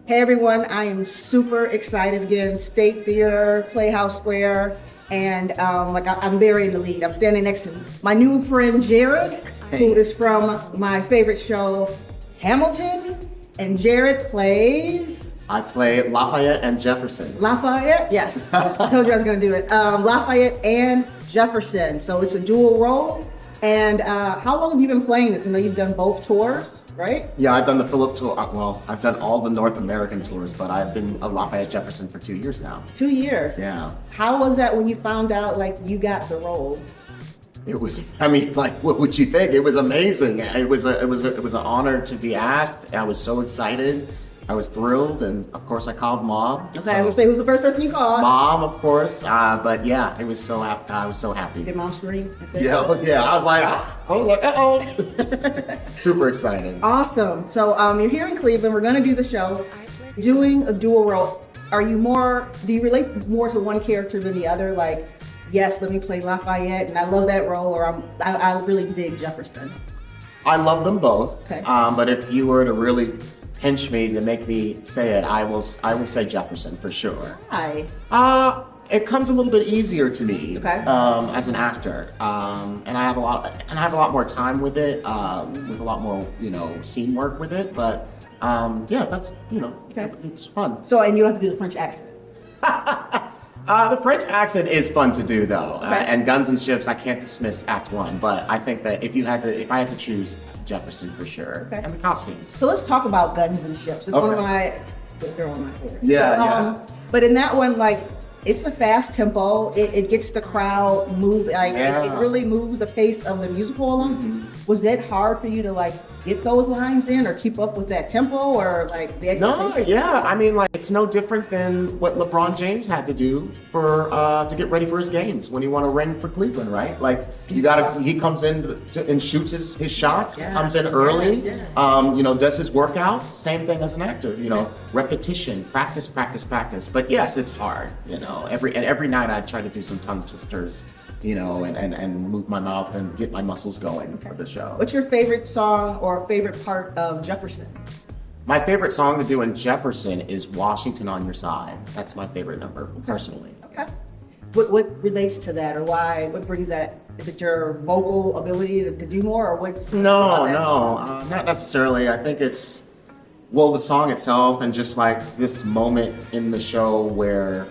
Hey everyone, I am super excited again. State Theater, Playhouse Square, and I'm very in the lead. I'm standing next to my new friend Jared, who is from my favorite show, Hamilton, and Jared plays... I play Lafayette and Jefferson. Lafayette? Yes, I told you I was gonna do it. Lafayette and Jefferson, so it's a dual role. And how long have you been playing this? I know you've done both tours, right? Yeah, I've done the Philip tour. Well, I've done all the North American tours, but I've been a Lafayette Jefferson for 2 years now. 2 years? Yeah. How was that when you found out, like, you got the role? It was, I mean, like, what would you think? It was amazing. It was an honor to be asked. I was so excited. I was thrilled, and of course I called Mom. Okay, I was say who's the first person you called? Mom, of course. But yeah, I was so happy. Did Mom scream? Yeah. I was like, uh-oh. Super exciting. Awesome. So you're here in Cleveland. We're gonna do the show, doing a dual role. Do you relate more to one character than the other? Like, yes, let me play Lafayette, and I love that role, or I really dig Jefferson. I love them both. Okay. But if you were to really pinch me to make me say it, I will say Jefferson for sure. Why? It comes a little bit easier to me, okay, as an actor, and I have a lot more time with it, with a lot more scene work with it. But yeah, that's okay, it's fun. So, and you don't have to do the French accent. The French accent is fun to do though, okay. And Guns and Ships I can't dismiss Act 1, but I think that if I had to choose, Jefferson for sure, okay. And the costumes. So let's talk about Guns and Ships. It's one of my favorites. Yeah, But in that one, like, it's a fast tempo. It gets the crowd moving. Like, it really moves the pace of the musical along. Mm-hmm. Was that hard for you to like get those lines in, or keep up with that tempo, or like the No, yeah. I mean, like, it's no different than what LeBron James had to do for to get ready for his games when he won a ring for Cleveland, right? Like, he comes in and shoots his shots, comes in early, does his workouts. Same thing as an actor, repetition, practice. But yes, it's hard, every night I try to do some tongue twisters, and move my mouth and get my muscles going for the show. What's your favorite song or favorite part of Jefferson? My favorite song to do in Jefferson is Washington on Your Side. That's my favorite number, personally. Okay. What relates to that, or why? What brings that? Is it your vocal ability to do more, or what's? No, not necessarily. I think it's, the song itself, and just like this moment in the show where,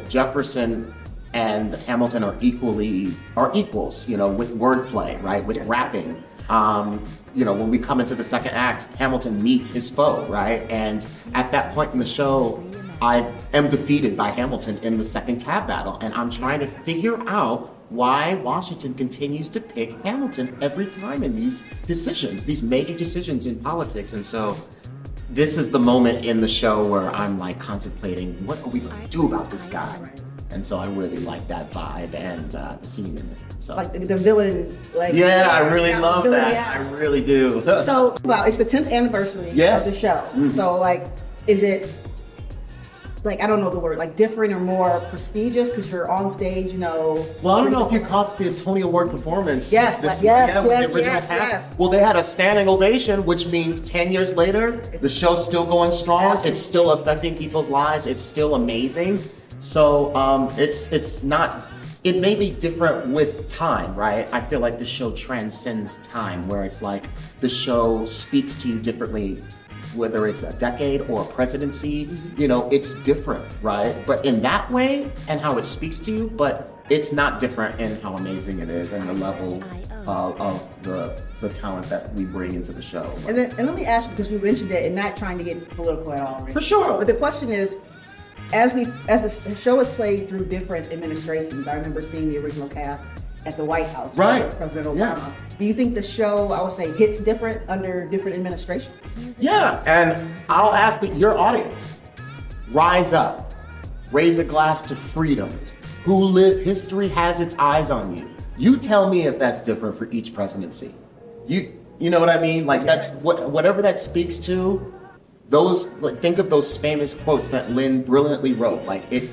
Jefferson and Hamilton are equals, with wordplay, right? With rapping. When we come into the second act, Hamilton meets his foe, right? And at that point in the show, I am defeated by Hamilton in the second cab battle, and I'm trying to figure out why Washington continues to pick Hamilton every time in these decisions, these major decisions in politics. And so this is the moment in the show where I'm like contemplating, what are we gonna do about this guy? And so I really like that vibe and the scene in it. So, like the villain, like, I really love that. I really do. So, it's the 10th anniversary of the show. Mm-hmm. So, like, is it, like, I don't know the word, like different or more prestigious because you're on stage, Well, I don't know if you caught the Tony Award performance. Yes. Well, they had a standing ovation, which means 10 years later, the show's still going strong. Absolutely. It's still affecting people's lives. It's still amazing. So it may be different with time, right? I feel like the show transcends time, where it's like the show speaks to you differently, whether it's a decade or a presidency, it's different, right? But in that way, and how it speaks to you, but it's not different in how amazing it is and the level of the talent that we bring into the show. And let me ask you, because you mentioned it, and not trying to get political at all, right? For sure. But the question is, as the show is played through different administrations, I remember seeing the original cast at the White House, right? President Obama. Yeah. Do you think the show, I would say, hits different under different administrations? Yeah, and I'll ask your audience, rise up, raise a glass to freedom. History has its eyes on you. You tell me if that's different for each presidency. You know what I mean? Like, that's whatever that speaks to. Think of those famous quotes that Lynn brilliantly wrote. Like, it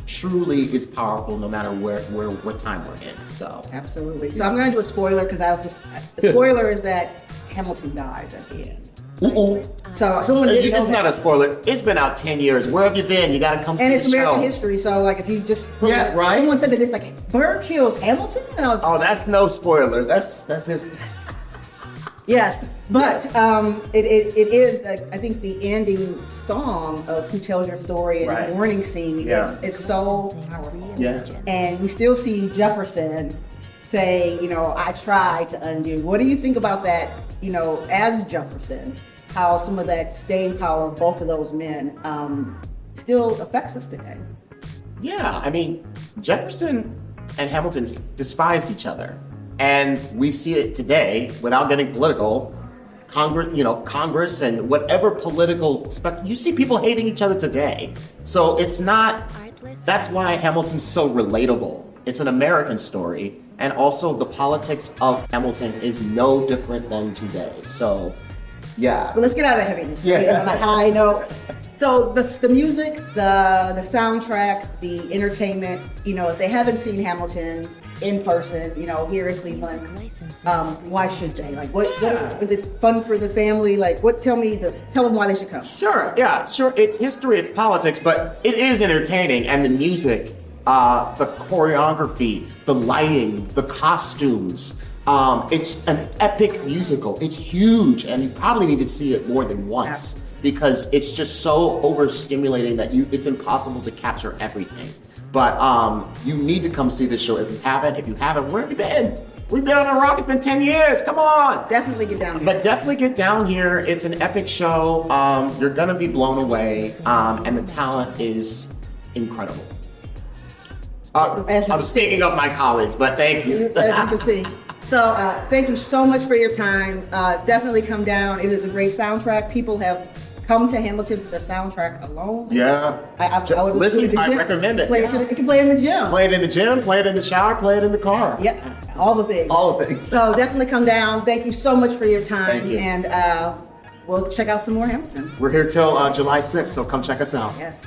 truly is powerful no matter what time we're in. So absolutely. So I'm going to do a spoiler, because the spoiler is that Hamilton dies at the end. So someone didn't know It's not a spoiler. It's been out 10 years. Where have you been? You got to come see and the it's American show. history, so like if you just Right. Someone said that it's like Bird kills Hamilton, and I was That's no spoiler. That's his. yes, but it is I think the ending song of Who Tells Your Story and the morning scene. Yeah. It's so powerful. Yeah. And we still see Jefferson say, I tried to undo. What do you think about that? As Jefferson, how some of that staying power of both of those men still affects us today. Yeah, I mean, Jefferson and Hamilton despised each other. And we see it today, without getting political, Congress and whatever political spectrum, you see people hating each other today. So it's not, that's why Hamilton's so relatable. It's an American story. And also the politics of Hamilton is no different than today. So, yeah. But let's get out of heaviness. Yeah. On a high note. So the music, the soundtrack, the entertainment, if they haven't seen Hamilton in person, here in Cleveland, why should they? Like, what is it fun for the family? Like, tell them why they should come. Sure, yeah, sure. It's history, it's politics, but it is entertaining. And the music, the choreography, the lighting, the costumes, it's an epic musical. It's huge, and you probably need to see it more than once. Because it's just so overstimulating that it's impossible to capture everything. But you need to come see this show if you haven't. Where have you been? We've been on a rock. It's been 10 years. Come on. Definitely get down here. But definitely get down here. It's an epic show. You're gonna be blown away. And the talent is incredible. I'm speaking of my colleagues, but thank you. As you can see. So thank you so much for your time. Definitely come down. It is a great soundtrack. People have come to Hamilton for the soundtrack alone. Yeah. I would listen. I recommend it. You can play it in the gym. Play it in the gym. Play it in the shower. Play it in the car. Yeah, all the things. All the things. So definitely come down. Thank you so much for your time. Thank you. And we'll check out some more Hamilton. We're here till July 6th, so come check us out. Yes.